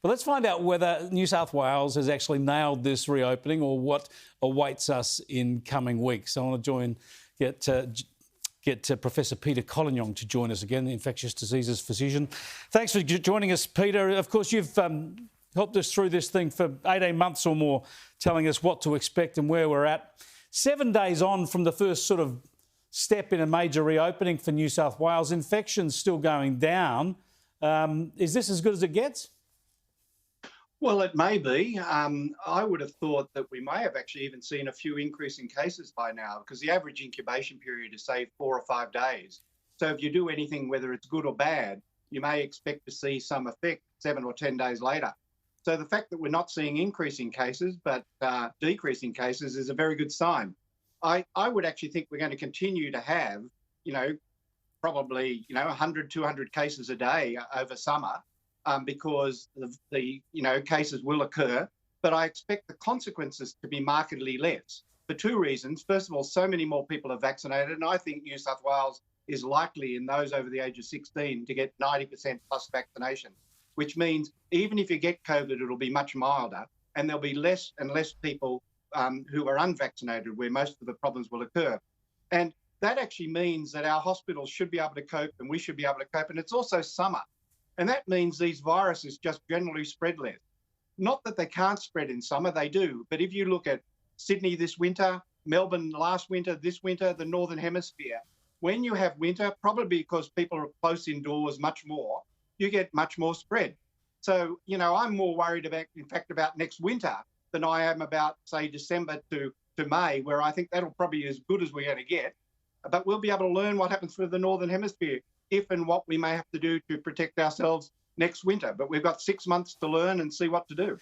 But let's find out whether New South Wales has actually nailed this reopening or what awaits us in coming weeks. So I want to get Professor Peter Collignon to join us again, the infectious diseases physician. Thanks for joining us, Peter. Of course, you've helped us through this thing for 18 months or more, telling us what to expect and where we're at. 7 days on from the first sort of step in a major reopening for New South Wales, infections still going down. Is this as good as it gets? Well, it may be. I would have thought that we may have actually even seen a few increasing cases by now, because the average incubation period is, say, 4 or 5 days. So if you do anything, whether it's good or bad, you may expect to see some effect 7 or 10 days later. So the fact that we're not seeing increasing cases but decreasing cases is a very good sign. I would actually think we're going to continue to have, probably 100, 200 cases a day over summer. Because the cases will occur, but I expect the consequences to be markedly less for 2 reasons. First of all, so many more people are vaccinated, and I think New South Wales is likely in those over the age of 16 to get 90% plus vaccination, which means even if you get COVID, it'll be much milder, and there'll be less and less people who are unvaccinated where most of the problems will occur. And that actually means that our hospitals should be able to cope, and we should be able to cope, and it's also summer. And that means these viruses just generally spread less. Not that they can't spread in summer, they do. But if you look at Sydney this winter, Melbourne last winter, this winter, the Northern Hemisphere, when you have winter, probably because people are close indoors much more, you get much more spread. So, I'm more worried about next winter than I am about, say, December to May, where I think that'll probably be as good as we're going to get. But we'll be able to learn what happens for the Northern Hemisphere, if and what we may have to do to protect ourselves next winter. But we've got 6 months to learn and see what to do.